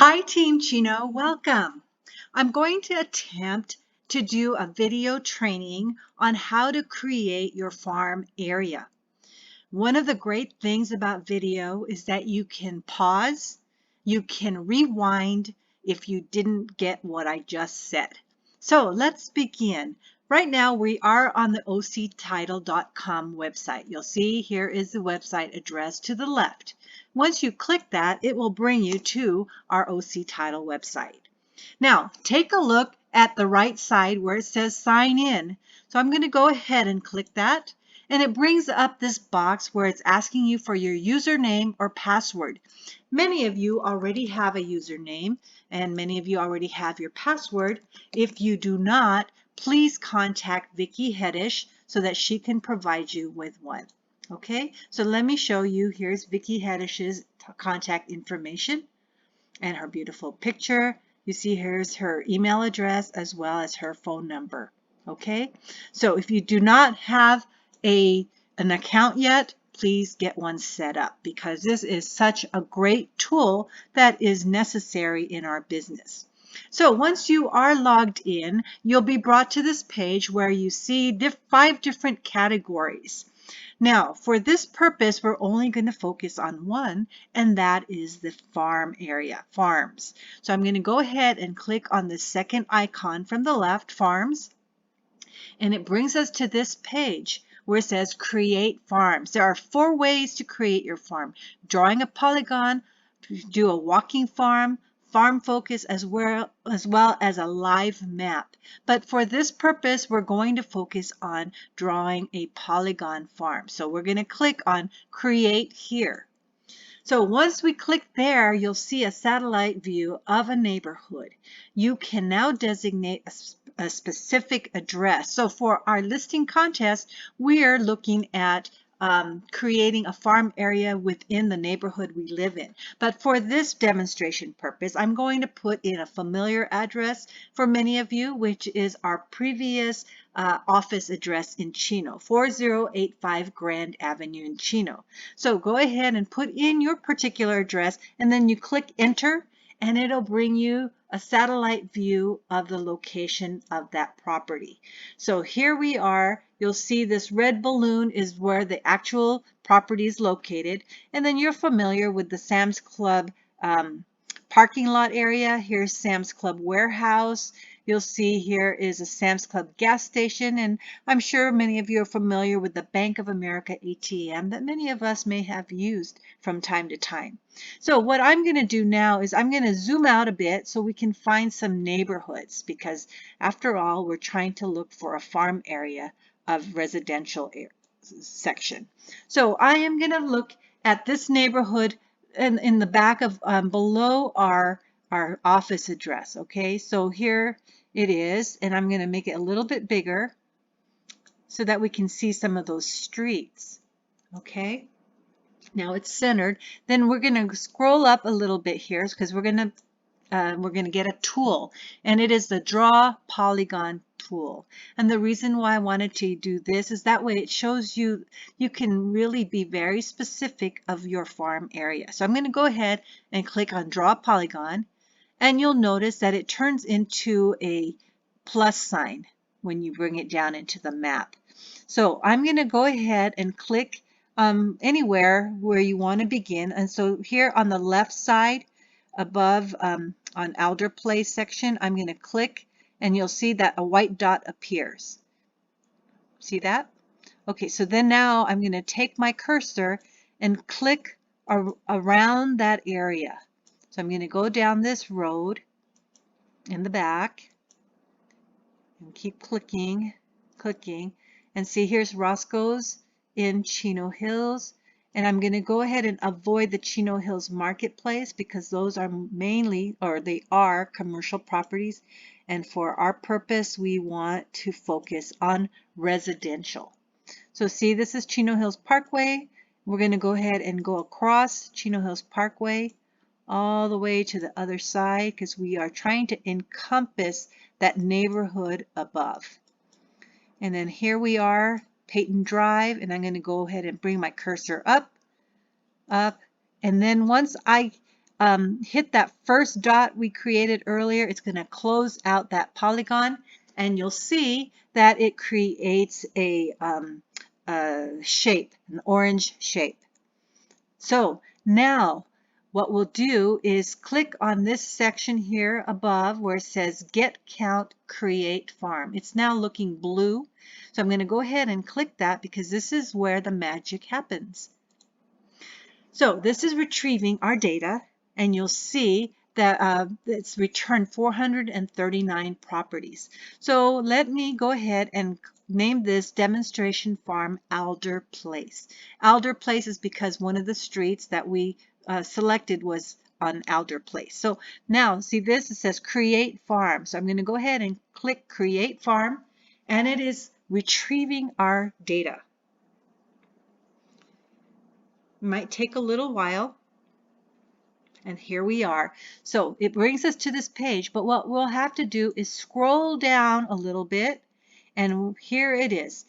Hi Team Chino, welcome. I'm going to attempt to do a video training on how to create your farm area. One of the great things about video is that you can pause, you can rewind if you didn't get what I just said. So let's begin. Right now we are on the octitle.com website. You'll see here is the website address to the left. Once you click that, it will bring you to our OC Title website. Now take a look at the right side where it says sign in. So I'm going to go ahead and click that. And it brings up this box where it's asking you for your username or password. Many of you already have a username and many of you already have your password. If you do not, please contact Vicki Hedish so that she can provide you with one. Okay, so let me show you. Here's Vicki Hedish's contact information and her beautiful picture. You see here's her email address as well as her phone number. Okay, so if you do not have an account yet, please get one set up because this is such a great tool that is necessary in our business. So once you are logged in, you'll be brought to this page where you see 5 different categories. Now, for this purpose, we're only going to focus on one, and that is the farm area, farms. So I'm going to go ahead and click on the second icon from the left, farms, and it brings us to this page where it says create farms. There are 4 ways to create your farm: drawing a polygon, do a walking farm, farm focus, as well as a live map. But for this purpose, we're going to focus on drawing a polygon farm. So we're going to click on create here. So once we click there, you'll see a satellite view of a neighborhood. You can now designate a specific address. So for our listing contest, we are looking at creating a farm area within the neighborhood we live in. But for this demonstration purpose, I'm going to put in a familiar address for many of you, which is our previous office address in Chino, 4085 Grand Avenue in Chino. So go ahead and put in your particular address, and then you click enter, and it'll bring you a satellite view of the location of that property. So here we are. You'll see this red balloon is where the actual property is located. And then you're familiar with the Sam's Club parking lot area. Here's Sam's Club warehouse. You'll see here is a Sam's Club gas station, and I'm sure many of you are familiar with the Bank of America ATM that many of us may have used from time to time. So what I'm going to do now is I'm going to zoom out a bit so we can find some neighborhoods, because after all, we're trying to look for a farm area of residential section. So I am going to look at this neighborhood in the back of below our office address. Okay, so here it is, and I'm going to make it a little bit bigger so that we can see some of those streets. Okay, now it's centered. Then we're going to scroll up a little bit here because we're going to get a tool, and it is the draw polygon tool. And the reason why I wanted to do this is that way it shows you can really be very specific of your farm area. So I'm going to go ahead and click on draw polygon, and you'll notice that it turns into a plus sign when you bring it down into the map. So I'm going to go ahead and click anywhere where you want to begin. And so here on the left side above on Alder Place section, I'm going to click, and you'll see that a white dot appears. See that? Okay, so then now I'm going to take my cursor and click around that area. So I'm going to go down this road in the back and keep clicking, and see here's Roscoe's in Chino Hills. And I'm going to go ahead and avoid the Chino Hills Marketplace because those are mainly, or they are, commercial properties. And for our purpose, we want to focus on residential. So see, this is Chino Hills Parkway. We're going to go ahead and go across Chino Hills Parkway all the way to the other side because we are trying to encompass that neighborhood above. And then here we are, Peyton Drive, and I'm going to go ahead and bring my cursor up, and then once I hit that first dot we created earlier, it's going to close out that polygon, and you'll see that it creates a shape, an orange shape. So now what we'll do is click on this section here above where it says Get Count Create Farm. It's now looking blue. So I'm going to go ahead and click that because this is where the magic happens. So this is retrieving our data, and you'll see that it's returned 439 properties. So let me go ahead and name this Demonstration Farm Alder Place. Alder Place is because one of the streets that we selected was on Alder Place. So now see this, it says Create Farm. So I'm going to go ahead and click Create Farm, and it is retrieving our data. It might take a little while. And here we are. So it brings us to this page, but what we'll have to do is scroll down a little bit, and here it is,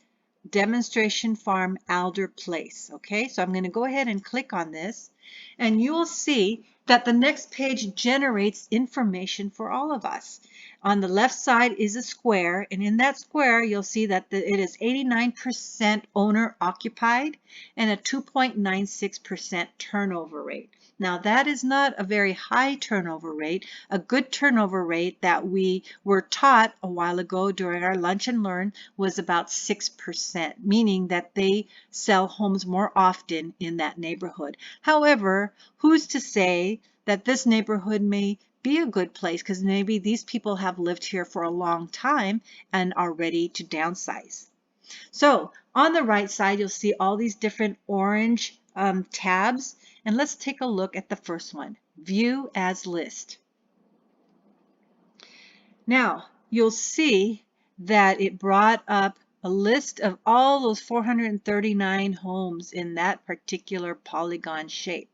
Demonstration Farm Alder Place. Okay, so I'm going to go ahead and click on this, and you will see that the next page generates information for all of us. On the left side is a square, and in that square you'll see that it is 89% owner occupied and a 2.96% turnover rate. Now that is not a very high turnover rate. A good turnover rate that we were taught a while ago during our lunch and learn was about 6%, meaning that they sell homes more often in that neighborhood. However, who's to say that this neighborhood may be a good place because maybe these people have lived here for a long time and are ready to downsize. So on the right side, you'll see all these different orange tabs. And let's take a look at the first one, View as List. Now, you'll see that it brought up a list of all those 439 homes in that particular polygon shape.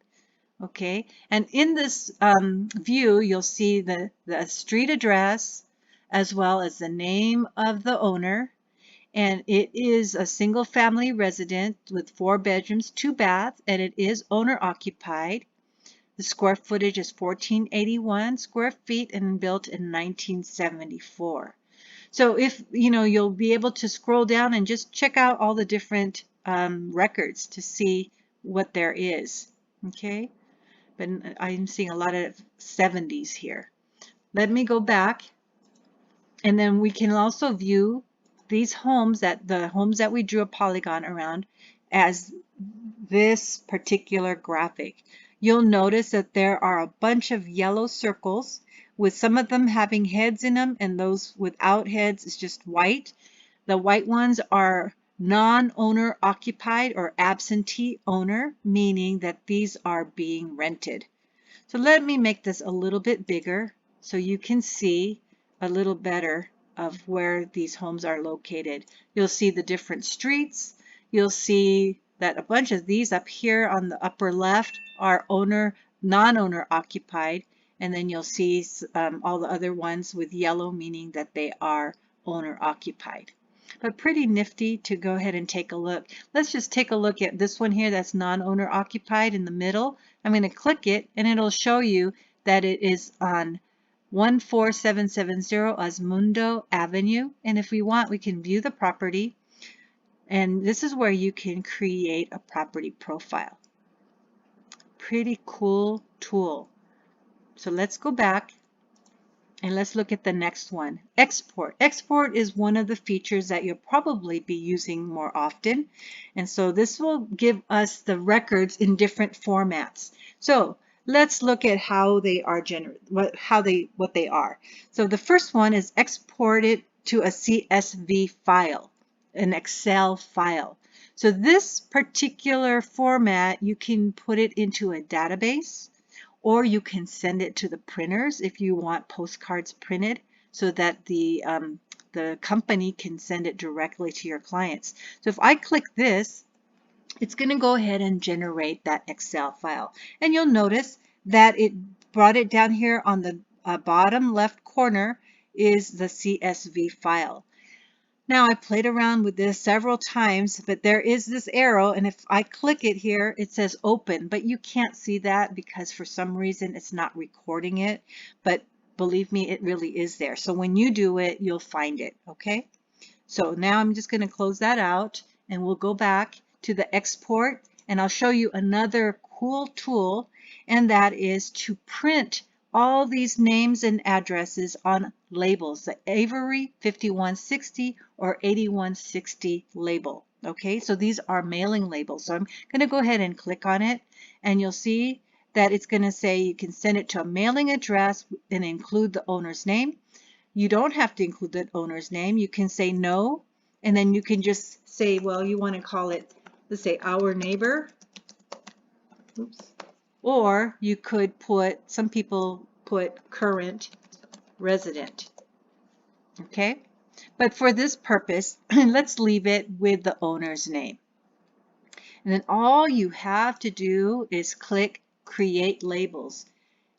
Okay, and in this view, you'll see the street address as well as the name of the owner. And it is a single family resident with 4 bedrooms, 2 baths, and it is owner occupied. The square footage is 1481 square feet and built in 1974. So if you'll be able to scroll down and just check out all the different records to see what there is. Okay, but I'm seeing a lot of 70s here. Let me go back, and then we can also view these homes, the homes that we drew a polygon around, as this particular graphic. You'll notice that there are a bunch of yellow circles, with some of them having heads in them, and those without heads is just white. The white ones are non-owner occupied or absentee owner, meaning that these are being rented. So let me make this a little bit bigger so you can see a little better of where these homes are located. You'll see the different streets. You'll see that a bunch of these up here on the upper left are non-owner occupied, and then you'll see all the other ones with yellow, meaning that they are owner occupied. But pretty nifty to go ahead and take a look. Let's just take a look at this one here that's non-owner occupied in the middle. I'm going to click it, and it'll show you that it is on 14770 Osmundo Avenue. And if we want, we can view the property. And this is where you can create a property profile. Pretty cool tool. So let's go back and let's look at the next one. Export. Export is one of the features that you'll probably be using more often. And so this will give us the records in different formats. So let's look at how they are what they are. So the first one is export it to a CSV file, an Excel file. So this particular format, you can put it into a database, or you can send it to the printers if you want postcards printed so that the company can send it directly to your clients. So if I click this, it's going to go ahead and generate that Excel file. And you'll notice that it brought it down here on the bottom left corner is the CSV file. Now I played around with this several times, but there is this arrow, and if I click it here, it says open, but you can't see that because for some reason it's not recording it, but believe me, it really is there. So when you do it, you'll find it, okay? So now I'm just going to close that out, and we'll go back to the export, and I'll show you another cool tool, and that is to print all these names and addresses on labels, the Avery 5160 or 8160 label. Okay, so these are mailing labels. So I'm going to go ahead and click on it, and you'll see that it's going to say you can send it to a mailing address and include the owner's name. You don't have to include the owner's name. You can say no, and then you can just say, well, you want to call it, let's say, our neighbor. Oops. Or you could put, some people put current resident. Okay? But for this purpose, let's leave it with the owner's name. And then all you have to do is click Create Labels.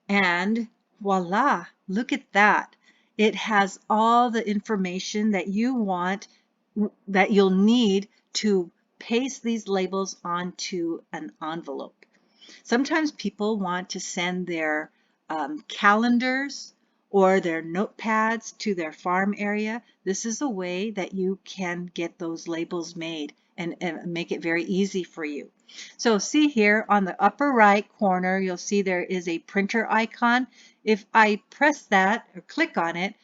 And voila, look at that. It has all the information that you want, that you'll need to paste these labels onto an envelope. Sometimes people want to send their calendars or their notepads to their farm area. This is a way that you can get those labels made and make it very easy for you. So see here on the upper right corner, you'll see there is a printer icon. If I press that or click on it,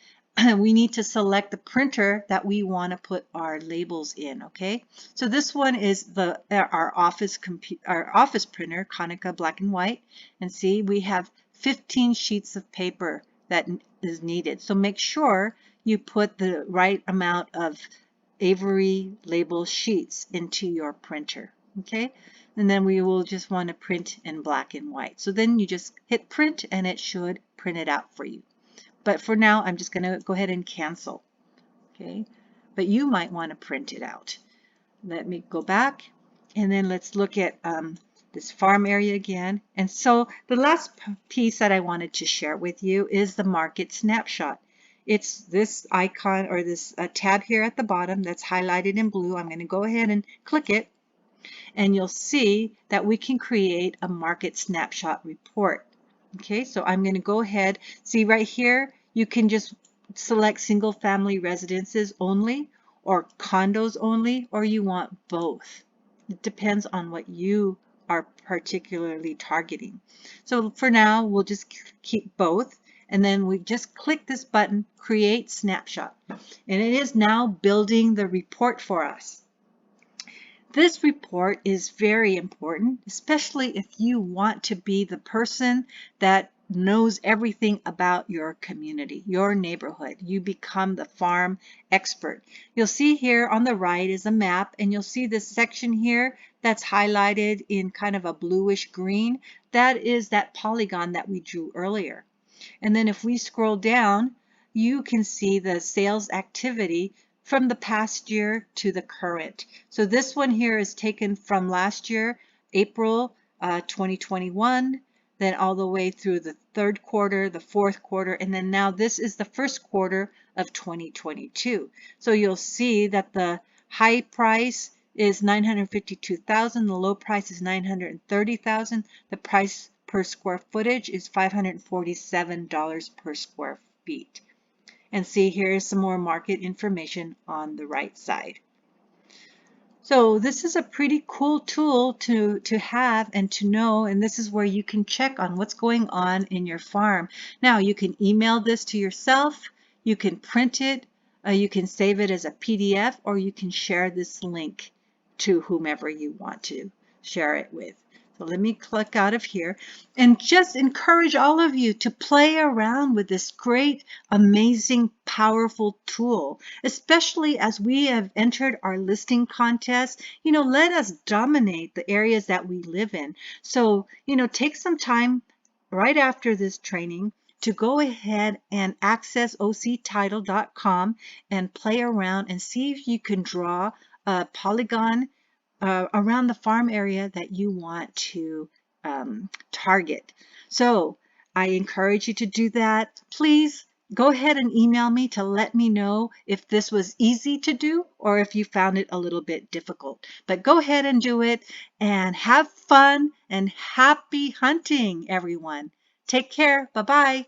we need to select the printer that we want to put our labels in, okay? So this one is our office printer, Konica black and white. And see, we have 15 sheets of paper that is needed. So make sure you put the right amount of Avery label sheets into your printer, okay? And then we will just want to print in black and white. So then you just hit print and it should print it out for you. But for now, I'm just going to go ahead and cancel. Okay, but you might want to print it out. Let me go back, and then let's look at this farm area again. And so the last piece that I wanted to share with you is the market snapshot. It's this icon or this tab here at the bottom that's highlighted in blue. I'm going to go ahead and click it, and you'll see that we can create a market snapshot report. Okay, so I'm going to go ahead. See right here, you can just select single family residences only or condos only, or you want both. It depends on what you are particularly targeting. So for now, we'll just keep both. And then we just click this button, Create Snapshot. And it is now building the report for us. This report is very important, especially if you want to be the person that knows everything about your community, your neighborhood. You become the farm expert. You'll see here on the right is a map, and you'll see this section here that's highlighted in kind of a bluish green. That is that polygon that we drew earlier. And then if we scroll down, you can see the sales activity from the past year to the current. So this one here is taken from last year, April 2021, then all the way through the third quarter, the fourth quarter, and then now this is the first quarter of 2022. So you'll see that the high price is 952,000, the low price is 930,000, the price per square footage is $547 per square feet. And see, here's some more market information on the right side. So this is a pretty cool tool to have and to know, and this is where you can check on what's going on in your farm. Now you can email this to yourself, you can print it, you can save it as a PDF, or you can share this link to whomever you want to share it with. So let me click out of here and just encourage all of you to play around with this great, amazing, powerful tool, especially as we have entered our listing contest. You know, let us dominate the areas that we live in. So, you know, take some time right after this training to go ahead and access octitle.com and play around and see if you can draw a polygon around the farm area that you want to target. So I encourage you to do that. Please Go ahead and email me to let me know if this was easy to do or if you found it a little bit difficult. But go ahead and do it and have fun and happy hunting, everyone. Take care. Bye-bye.